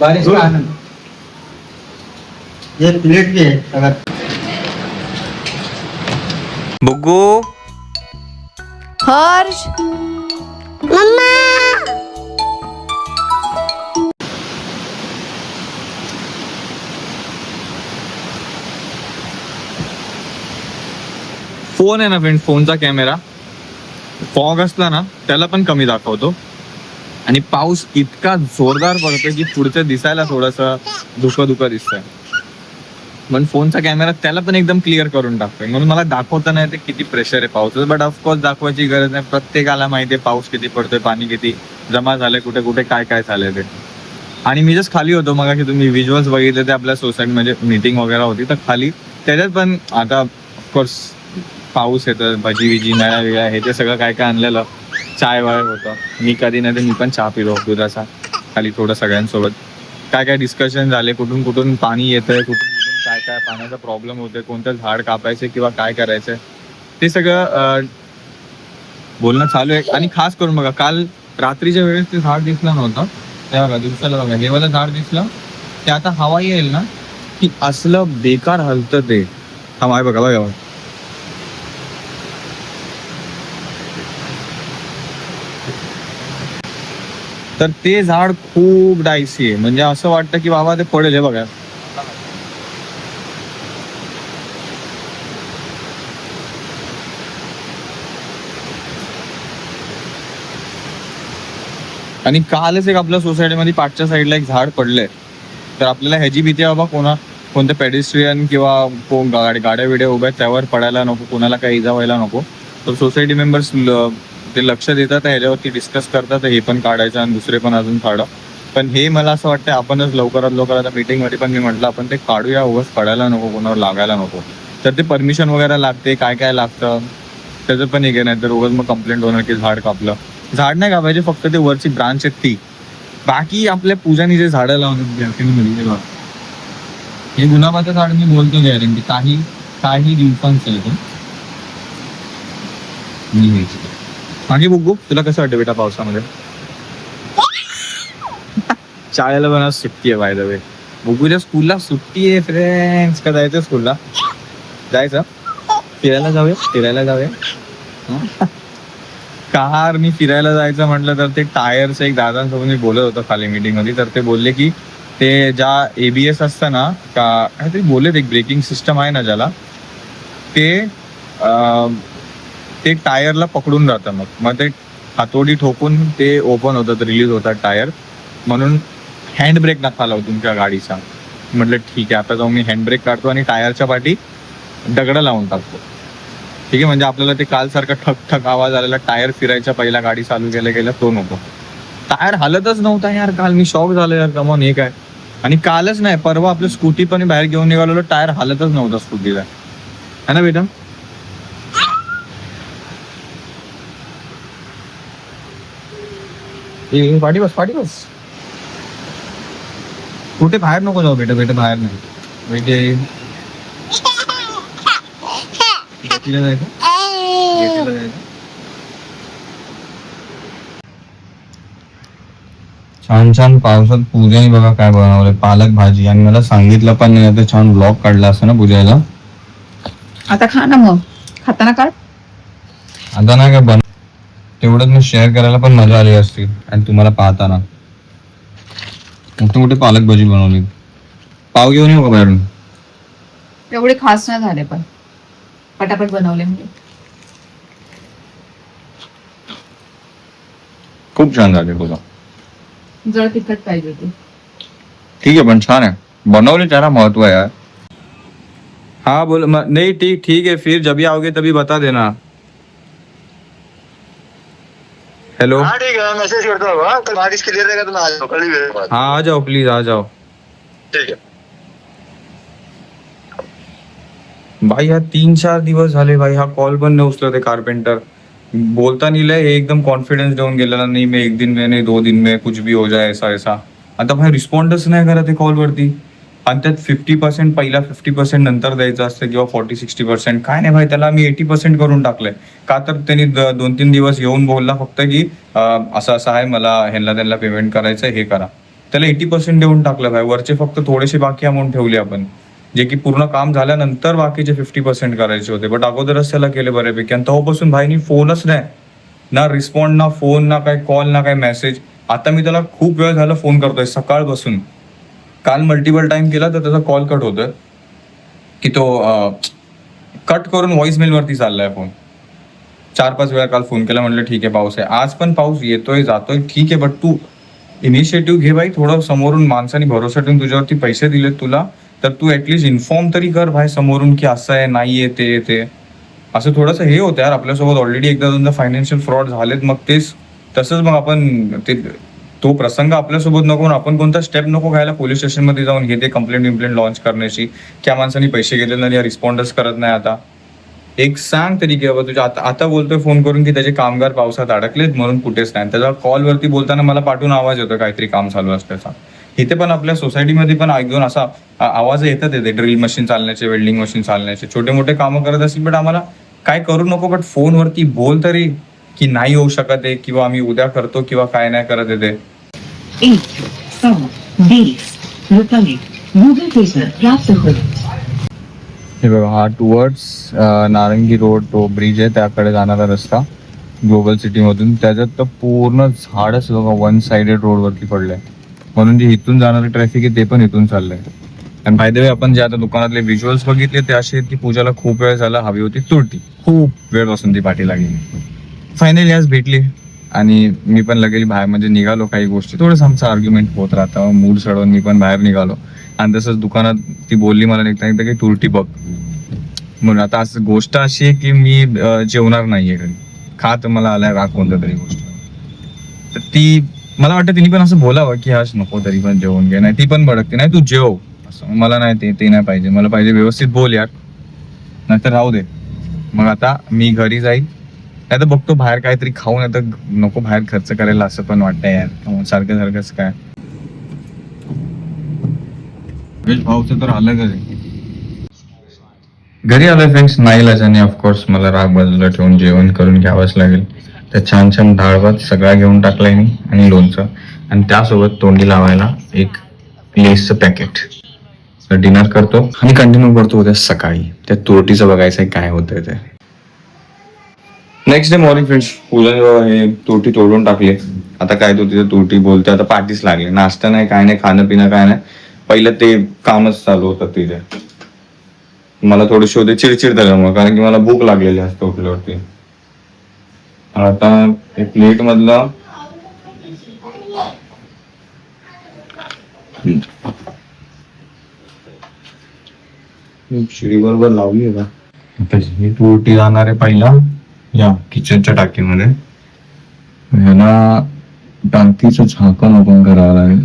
बारिश का आनंद। ये प्लेट भी है अगर बुग्गू हर्ष मम्मा फोन आहे ना फ्रेंड, फोनचा कॅमेरा फॉग असला ना त्याला पण कमी दाखवतो आणि पाऊस इतका जोरदार पडतोय की पुढचं दिसायला थोडस धुकं दिसतंय, पण फोनचा कॅमेरा त्याला पण एकदम क्लिअर करून टाकतोय. म्हणून मला दाखवता नाही ते किती प्रेशर आहे पावसाचं, बट ऑफकोर्स दाखवायची गरज नाही. प्रत्येकाला माहिती आहे पाऊस किती पडतोय, पाणी किती जमा झालंय, कुठे कुठे काय काय झालंय ते. आणि मी जस्ट खाली होतो मग, की तुम्ही व्हिज्युअल्स बघितले ते आपल्या सोसायटी म्हणजे मीटिंग वगैरे होती तर खाली, त्याच्यात पण आता ऑफकोर्स पाऊस येतं, भजी विजी नळ्या वेगळ्या हे ते सगळं काय काय आणलेलं, चाय वाय होतं. मी कधी नाही तर मी पण चहा पिलो दुधाचा खाली थोडं सगळ्यांसोबत. काय काय डिस्कशन झाले, कुठून कुठून पाणी येतंय, कुठून कुठून काय काय पाण्याचा प्रॉब्लेम होतोय, कोणतं झाड कापायचं किंवा काय करायचंय ते सगळं बोलणं चालू आहे. आणि खास करून बघा, काल रात्रीच्या वेळेस ते झाड दिसलं नव्हतं, त्या बघा दिवसाला बघा हे वाला झाड दिसलं, ते आता हवा येईल ना की असलं बेकार हलतं ते. हवा बघा बघा तर ते झाड खूप डायसी आहे, म्हणजे असं वाटतं की बाबा ते पडेल. हे बघा आणि कालच एक आपल्या सोसायटीमध्ये पाठच्या साईडला एक झाड पडलंय, तर आपल्याला ह्याची भीती आहे बाबा कोणत्या पेडेस्ट्रियन किंवा गाड्या बिड्या उभ्या त्यावर पडायला नको, कोणाला काही इजा व्हायला नको. तर सोसायटी मेंबर्स ते लक्ष देतात, ह्याच्यावरती डिस्कस करतात हे पण काढायचं आणि दुसरे पण अजून काढा. पण हे मला असं वाटतं आपणच लवकरात लवकर, आता मीटिंगमध्ये पण मी म्हटलं आपण ते काढूया, उगाच पडायला नको, कोणावर लागायला नको. तर ते परमिशन वगैरे लागते, काय काय लागतं त्याचं पण एक नाही, तर उगाच मग कंप्लेंट होणार की झाड कापलं. झाड नाही कापायचे, फक्त ते वरची ब्रांच आहेत ती. बाकी आपल्या पूजानी जे झाडं लावतात, हे गुलाबाचं झाड मी बोलतो गॅरंटी काही दिवसांचं आहे ते. बाकी बुग्गू तुला कसं वाटतं बेटा पावसामध्ये? शाळेला पण आज सुट्टी आहे बाय द वे. बुग्गूच्या स्कूलला सुट्टी आहे फ्रेंड्स. का जायचं स्कूलला? जायचं फिरायला जाऊया कारनी फिरायला जायचं म्हटलं तर ते टायरचं एक दादांसोबत मी बोलत होतो खाली मीटिंग मध्ये, तर ते बोलले की ते ज्या ABS असतं ना का काहीतरी बोलले, एक ब्रेकिंग सिस्टम आहे ना ज्याला, ते टायरला पकडून राहतं, मग ते हातोडी ठोकून ते ओपन होतात, रिलीज होतात टायर. म्हणून हँड ब्रेक नका लावू तुमच्या गाडीचा. म्हटलं ठीक आहे, आता जाऊन मी हँड ब्रेक काढतो आणि टायरच्या पाठी दगड लावून टाकतो. ठीक आहे, म्हणजे आपल्याला ते कालसारखा ठक ठक आवाज आलेला टायर फिरायच्या पहिला गाडी चालू केल्या तो नको. टायर हालतच नव्हता यार काल, मी शॉक झालो यार, कमॉन हे काय. आणि कालच नाही परवा आपलं स्कूटी पण बाहेर घेऊन निघालेलो, टायर हालतच नव्हता स्कूटीला, है ना बेटा? पाठी बस कुठे बाहेर नको जाऊ बेटा बाहेर नाही बेटे. जायचं छान छान पावसात पूजाने बघा काय बनवलंय, पालक भाजी. आणि मला सांगितलं पण नाही तर छान ब्लॉग काढला असतं ना पूजाला. आता खा ना, मग खाताना काढ. आता नाही काय तेवढंच मी शेअर करायला पण मजा आली असती. आणि तुम्हाला पाहताना मोठे मोठे पालक भाजी बनवली. पाव घेऊन येऊ का बाहेरून? एवढे खास नाही झाले, पण पटापट बनवले म्हणजे. खूप छान झाले बघा. जरा तिखट पाहिजे होती. ठीक आहे पण छान आहे बनवले, त्याला महत्व आहे यार. हाँ बोलो नहीं ठीक है, फिर जब भी आओगे तभी बता देना. हेलो हाँ ठीक है, मैसेज करता हूँ. हाँ, कल बारिश क्लियर रहेगा तो मैं आ जाऊँ, कल ही मेरे पास. हाँ आ जाओ प्लीज आ जाओ. ठीक है भाई हा 3-4 दिवस झाले भाई, हा कॉल पण नाही उचलत आहे कार्पेंटर. बोलता नहीं लय एकदम कॉन्फिडन्स देऊन गेलेला, नाही मैं 1 दिन में नहीं 2 दिन में कुछ भी हो जाए ऐसा ऐसा. आता भाई रिस्पॉन्डच नाही करत आहे कॉलवरती. आणि त्यात 50% पहिला 50% नंतर द्यायचं असतं किंवा 40-60%. काय नाही भाई, त्याला मी 80% करून टाकलंय. का तर त्यांनी 2-3 दिवस येऊन बोलला फक्त की असं असं आहे, मला ह्यांना त्यांना पेमेंट करायचं हे करा. त्याला 80% देऊन टाकलं भाई. वरचे फक्त थोडेसे बाकी अमाऊंट ठेवली आपण, जे की पूर्ण काम झाल्यानंतर बाकीचे 50% करायचे होते. बट अगोदरच त्याला केले बऱ्यापैकी. आणि तेव्हापासून भाईनी फोनच नाही, ना रिस्पॉन्ड, ना फोन, ना काय कॉल, ना काय मेसेज. आता मी त्याला खूप वेळ झाला फोन करतोय सकाळपासून. काल मल्टिपल टाइम केला तर त्याचा कॉल कट होतोय की तो कट करून व्हॉइसमेलवरती चाललाय फोन. 4-5 वेळा काल फोन केला, म्हटलं ठीक आहे पाऊस आहे. आज पण पाऊस येतोय जातोय ठीक आहे, बट तू इनिशिएटिव्ह घे बाई. थोडं समोरून माणसाने भरोसा ठेवून तुझ्यावरती पैसे दिले तुला, तर तू ऍटलीस्ट इन्फॉर्म तरी कर भाई समोरून की असं आहे, नाही आहे ते असं थोडंसं हे होतं यार. आपल्यासोबत ऑलरेडी एकदा दोनदा फायनान्शियल फ्रॉड झालेत, मग तेच तसंच मग आपण तो प्रसंग आपल्यासोबत नको, आपण कोणता स्टेप नको घ्यायला पोलीस स्टेशनमध्ये जाऊन हे ते कंप्लेंट लॉन्च करण्याची. त्या माणसाने पैसे घेतले नाही, रिस्पॉन्डच करत नाही. आता एक सांग तरी की बाबा तुझ्या आता बोलतोय फोन करून की त्याचे कामगार पावसात अडकलेत म्हणून कुठेच नाही. त्याचा कॉलवरती बोलताना मला पाठवून आवाज येतो काहीतरी काम चालू असल्याचा. इथे पण आपल्या सोसायटीमध्ये पण एक दोन असा आवाज येतात येते, ड्रिल मशीन चालण्याचे, वेल्डिंग मशीन चालण्याचे, छोटे मोठे कामं करत असतील. बट आम्हाला काय करू नको, बट फोनवरती बोल तरी की नाही होऊ शकत आहे, किंवा आम्ही उद्या करतो, किंवा काय नाही करत येते. 8, 6, 20 Google Pixel प्राप्त होईल. हे बघा, हा टुवर्ड्स नारंगी रोड तो ब्रिज आहे, त्याकडे जाणारा रस्ता ग्लोबल सिटीमधून. त्याच्यात तर पूर्ण झाडच बघा वन साइडेड रोडवरती पडलंय, म्हणून जे इथून जाणारे ट्रॅफिक आहे ते पण इथून चाललंय. आणि बाय द वे आपण जे आता दुकानातले व्हिज्युअल्स बघितले ते असे आहेत की पूजाला खूप वेळ झाला हवी होती तुरटी, खूप वेळपासून ती पाठी लागली. फायनली आज भेटली आणि मी पण लगेच बाहेर म्हणजे निघालो. काही गोष्टी थोडंसं आमचं आर्ग्युमेंट होत राहतं, मूड चढवून मी पण बाहेर निघालो. आणि तसंच दुकानात ती बोलली मला निघता की तुरटी बघ म्हणून. आता असं गोष्ट अशी आहे की मी जेवणार नाहीये घरी, खात मला आलाय राग कोणत्या तरी गोष्ट. तर ती मला वाटतं तिने पण असं बोलावं की आज नको तरी पण जेवून घे. नाही ती पण भडकते, नाही तू जेव असं. मला नाही ते नाही पाहिजे, मला पाहिजे व्यवस्थित बोल यार, नाहीतर राहू दे. मग आता मी घरी जाईल, नाही तर बघतो बाहेर काहीतरी खाऊन. आता नको बाहेर खर्च करायला असं पण वाटतंय यार, सारखंच काय. भाऊचं तर आलं घरी आलं फ्रेंड्स, नाही लाजाने ऑफकोर्स मला राग बाजूला ठेवून जेवण करून घ्यावंच लागेल. तर छान छान डाळ भात सगळा घेऊन टाकलाय मी, आणि लोणचं, आणि त्यासोबत तोंडी लावायला एक लेसचं पॅकेट. तर डिनर करतो आणि कंटिन्यू करतो उद्या सकाळी. त्या तुरटीचं बघायचं आहे काय होतंय ते. नेक्स्ट डे मॉर्निंग फ्रेंड्स, पूजाने बाबा हे तुरटी तोडून टाकले. आता काय तो तिथे तुरटी बोलते, आता पाठीच लागले. नाश्ता नाही, काय नाही, खाणं पिणं काय नाही. पहिलं ते कामच चालू होतं तिथे. मला थोडीशी होते चिडचिड त्याच्यामुळे, कारण की मला भूक लागलेली असते उठल्यावरती. आता एक प्लेट मधला शिडी बरोबर लावली आहे का. आता ही तुरटी जाणार आहे पहिला या किचनच्या टाकीमध्ये. ह्याला टाकीचं झाकण ओपन करावं लागेल.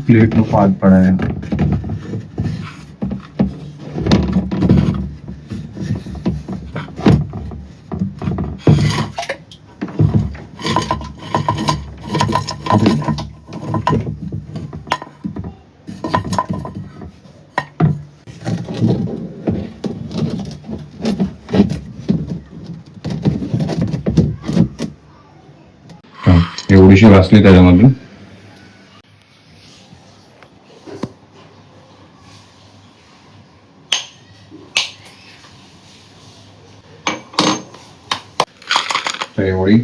प्लेट नको आत पडायला. एवढीशी वाचली त्याच्यामधून. एवढी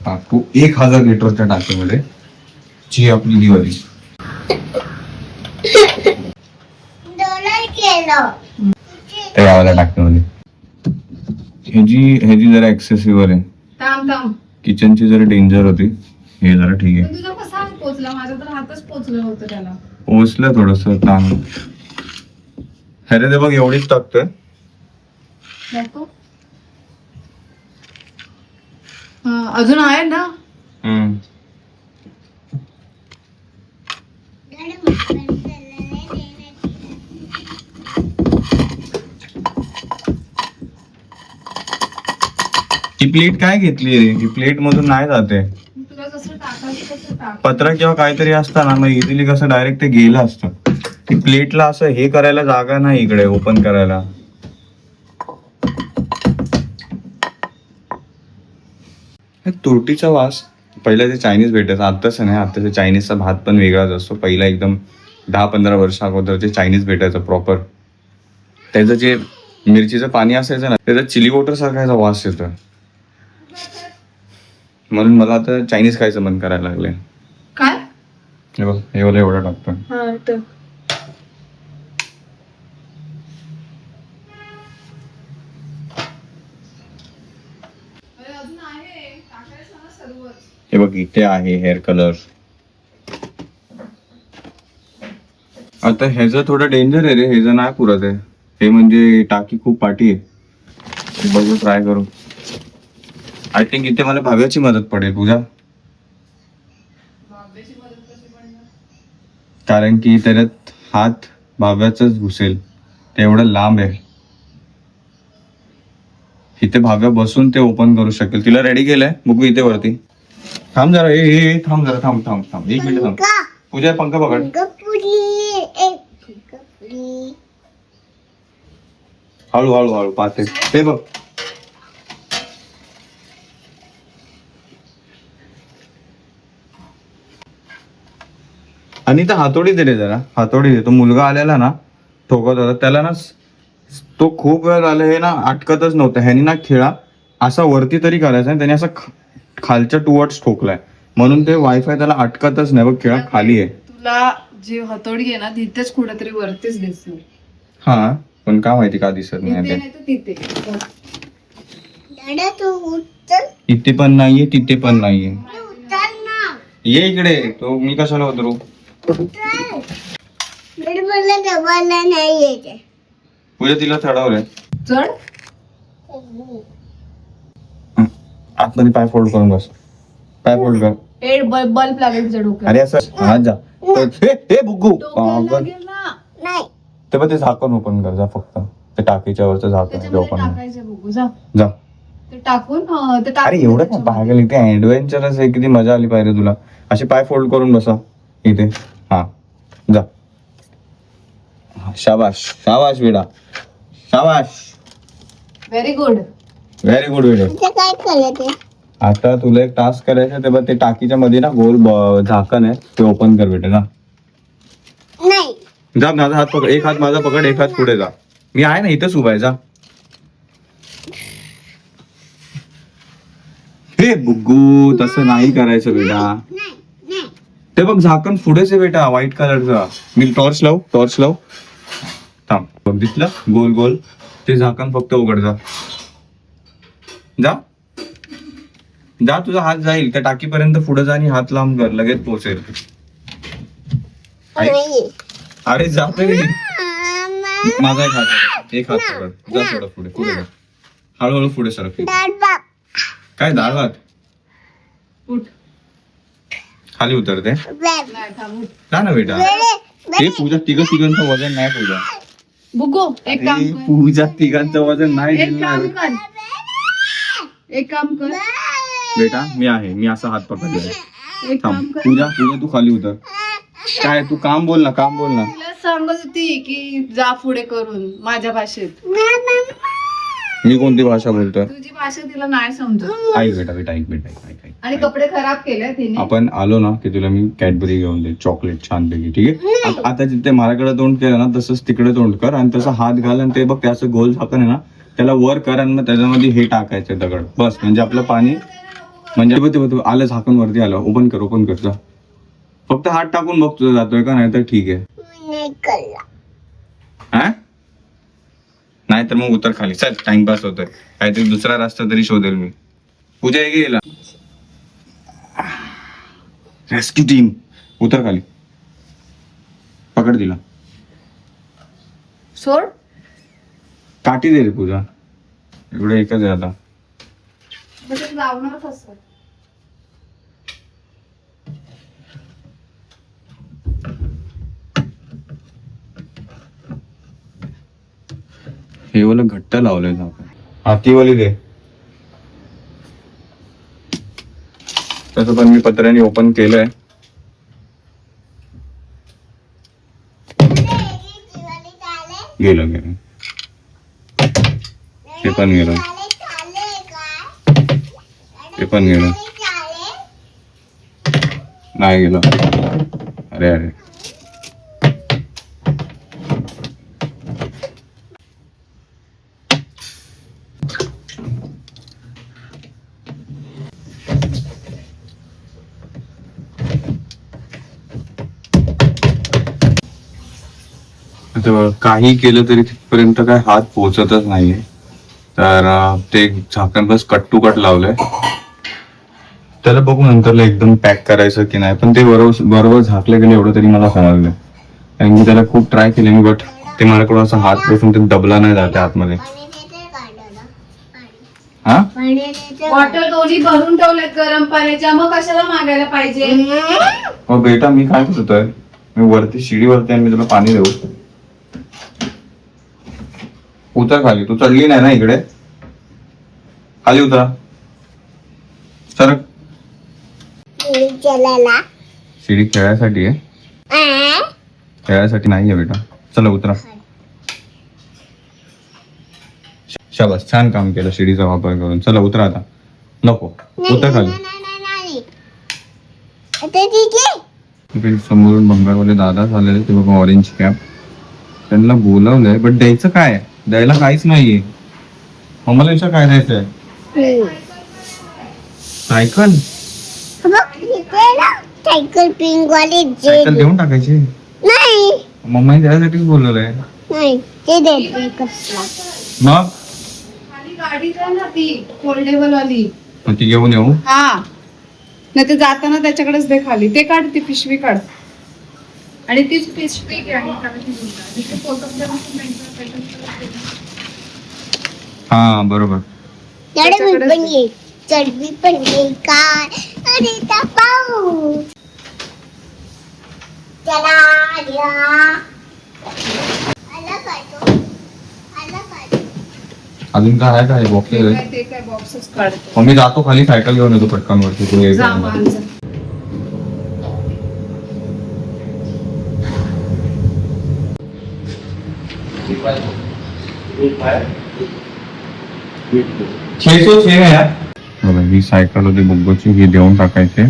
टाकू 1000 लिटरच्या टाकीमध्ये, जी आपली दिवाळी. त्या यावाला टाकीमध्ये ह्याची जरा एक्सेसिव्ह आहे. किचनची जरा डेंजर होती, हे जरा ठीक आहे. तुझं कसं हात पोचला, माझा तर हातच पोचलं होतं त्याला. पोचलं थोडस ताण. अरे ते बघ एवढीच टाकतोय. अजून आहे ना. ही प्लेट काय घेतली रे, ही प्लेट मधून नाही जाते. तुला जसं टाकायचं पत्र किंवा काहीतरी असतं ना, मग इझिली कसं डायरेक्ट ते गेलं असतं. ती प्लेटला असं हे करायला जागा नाही इकडे ओपन करायला. तुरटीचा वास पहिला ते चायनीज भेटायचं, आत्ताच नाही. आत्ताचा चायनीजचा भात पण वेगळाच असतो. पहिला एकदम 10-15 वर्ष अगोदर जे चायनीज भेटायचं प्रॉपर, त्याचं जे मिरचीचं पाणी असायचं ना, त्याचा चिली वॉटर सारखा वास येतो. म्हणून मला आता चायनीज खायचं मन करायला लागले. काय हे बघ, हे वाला एवढं टाकतो. हे बघ इथे आहे हेअर कलर. आता ह्याचं थोडं डेंजर आहे रे, ह्याचं नाही पुरत आहे. हे म्हणजे टाकी खूप पाठी आहे. बघू ट्राय करू. आय थिंक इथे मला भाव्याची मदत पडेल पूजा, कारण की त्याच्यात हात भाव्याचाच घुसेल. ते एवढं लांब आहे. इथे भाव्या बसून ते ओपन करू शकेल. तिला रेडी केलंय, बघू इथे वरती. थांब जरा, हे थांब जरा, थांब थांब थांब 1 मिनिट थांब. पूजा पंखा पकड. हळू हळू हळू पाहते. हे बघ, आणि तर हातोडी दे रे जरा, हातोडी दे. तो मुलगा आलेला ना, ठोकत होता त्याला ना, तो खूप वेळ झाला हे ना अटकतच नव्हतं. ह्यानी ना खिळा असा वरती तरी करायचा आणि त्याने असं खालच्या टुवर्ड्स ठोकलाय, म्हणून ते वायफाय त्याला अटकतच नाही. बघ खिळा खाली आहे. तुला जी हतोडी आहे ना तिथेच कुठेतरी वरतीच दिसणार. हा, पण का माहिती का दिसत नाही तिथे ते. नाही तर तिथे. दादा तू उचल इथे पण नाहीये, तिथे पण नाहीये. उचल ना. ये इकडे. तो मी कशाला उतरू. उचल. मला गव्हाला नाही येते. पूजा तिला चढवलंय. चढ. आतमध्ये पाय फोल्ड करून बस. पाय फोल्ड कर. बल्ब लागेल तुझ्या डोक्यात. अरे असं हा जा. हे बुग्गू डोक्याला लागेल ना. नाही. ते पण ते झाकण ओपन कर जा. फक्त ते टाकीच्या वरचं झाकण आहे ते त्याच्यामध्ये ओपन कर. टाकायचं बघू जा. जा. ते टाकून ते टाकून अरे एवढं काय पाय गेली. ते ऍडव्हेंचरस आहे, किती मजा आली पाहिजे तुला. असे पाय फोल्ड करून बसा इथे. हा जा. शाबाश शाबाश बेटा, शाबाश. Very good. व्हेरी गुड बेटा. इथे काय करायचं? आता तुला एक टास्क करायचं, ते बघ ते टाकीच्या मध्ये ना गोल झाकण आहे, ते ओपन कर बेटा. जा नाही. जा, माझा हात पकड. एक हात माझा पकड, एक हात पुढे जा. मी आहे ना इथंच उभा आहे. जा. हे बुग्गू तसं नाही करायचं बेटा. नाही. नाही. ते बघ झाकण पुढेच आहे बेटा, व्हाईट कलरचा. मी टॉर्च लाव. थांब. बघ दिसलं गोल गोल. ते झाकण फक्त उघड. जा जा जा. तुझा हात जाईल त्या टाकीपर्यंत. पुढे जा आणि हात लांब कर, लगेच पोहोचेल. नाही. अरे जाते. मामा. माझा एक हात पकड. जा थोडं पुढे जा. हळूहळू पुढे सरक. दाद बाप. काय डाळ भात. उठ. खाली उतरते. वेळ. नाही थांब उठ. जा ना बेटा. हे पूजा तिघांचं वजन नाही. पूजा बुगो एक काम कर. पूजा तिघांचं वजन नाही एक दिलं. काम कर. एक काम कर. बेटा मी आहे, मी असा हात पकडलाय. एक काम थांब. कर. पूजा तू खाली उतर. काय तू काम बोल ना. तिला सांगत होती की जा पुढे करून माझ्या भाषेत. मी कोणती भाषा बोलतोय. तुझी भाषा तिला नाही समजत. ऐक बेटा ऐक. आणि कपडे खराब केले तिने. आपण आलो ना की तुला मी कॅडबरी घेऊन दे, चॉकलेट छानपैकी. ठीक आहे. आता जिथे माझ्याकडे तोंड केलं ना तसंच तिकडे तोंड कर आणि तसा हात घाल आणि ते बघ त्याचं गोल झाकण आहे ना त्याला वर कर आणि मग त्याच्यामध्ये हे टाकायचं दगड. बस म्हणजे आपलं पाणी म्हणजे आलं झाकण वरती आलं. ओपन कर जा. फक्त हात टाकून बघ तुझा जातोय का, नाही तर ठीक आहे. नाही कळला. हा नाही तर मग उतर खाली. चल टाइमपास होतोय. काहीतरी दुसरा रस्ता तरी शोधेल मी. पूजा हे गेला. रेस्क्यू टीम उतर खाली. पकड तिला. सोड. काठी दे रे पूजा. एवढं एकच आहे आता. लावणार कसं. हे वाला घट्ट लावलंय झाकण. हातीवाली दे. तसं पण मी पत्र्याने ओपन केलंय. गेलं गेलं ते पण गेलं ते पण गेलं नाही गेलं अरे अरे काही केलं तरी तिथपर्यंत काय हात पोहोचतच नाहीये तर ते झाकण बस कट टू कट लावलंय त्याला बघू नंतरला एकदम पॅक करायचं की नाही पण ते बरोबर झाकलं गेलं एवढं तरी मला समजलं कारण मी त्याला खूप ट्राय केले मी बट ते माझ्याकडून असं हात बसून ते दबला नाही जाते आतमध्ये हा बॉटल दोन्ही भरून ठेवलेत गरम पाण्याच्या मग कशाला मागायला पाहिजे मग बेटा मी काय करतोय मी वरती शिडीवरती आणि मी तुला पाणी देऊ उतर खाली तू चढली नाही ना इकडे खाली उतरा सर चला शिडी खेळायसाठी आहे खेळायसाठी नाहीये बेटा चला उतरा शाबास छान काम केलं शिडीचा वापर करून चला उतरा आता नको उतर खाली इकडे समोरून बंगालवाले दादा झालेले ते बघा ऑरेंज कॅप त्यांना बोलावलंय बट द्यायचं काय द्यायला काहीच नाहीये आम्हाला विचार काय द्यायचंय सायकल सायकल पिंक वाले सायकल देऊन टाकायची नाही मम्माने त्यासाठीच बोलवलंय नाही ते देते कसला मग खाली गाडी जा ना ती फोल्डेबल वाली मग ती घेऊन येऊ हा नाही ते जाताना त्याच्याकडेच दे खाली ते काढ ती पिशवी काढ आणि तीच पिशवी घे आणि काढ ती गुंडा. जिथे photo काढून हा बरोबर चढवी पण ये चढवी पण ये काय अरे पाऊ चला या आला काय तो आला काय अजून काय आहे काय बॉक्स ते काय बॉक्सच काढतो मग मी जातो खाली सायकल घेऊन येतो पटकन वरती तू ये. जा मान जा. बघा ही सायकल होती बुग्गोची ही देऊन टाकायची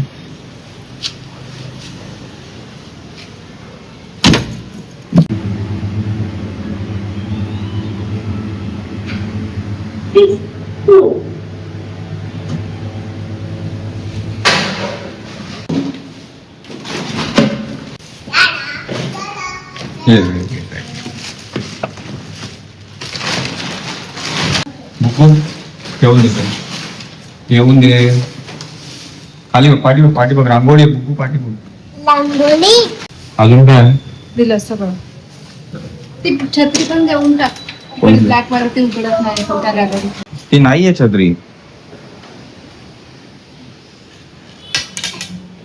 बुग्गो ठेवून देतो येऊन दे खाली बघ पाठी बघ रांगोळी आहे, बुग्गू पाठी बघ लांबोली अजून काय आहे? दिलं सगळं ती छत्री पण देऊन टाक कोणती? ब्लॅक वरती उघडत नाही त्या रॅगडी ती नाहीये छत्री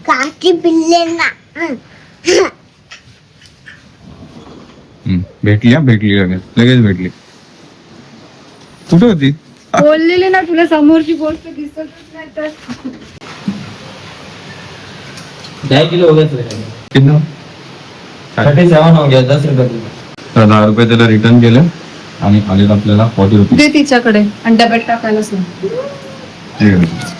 काची पिल्ले ना भेटली लगेच भेटली कुठे होती बोललेले ना तुला समोरची गोष्ट दिसतच नाही तर किती 37 हो गया 10 रुपए की. तर 10 रुपये त्याला रिटर्न केले आणि आलेलं आपल्याला 40 रुपये दे तिच्याकडे आणि डब्यात टाकायलाच नाही ठीक आहे.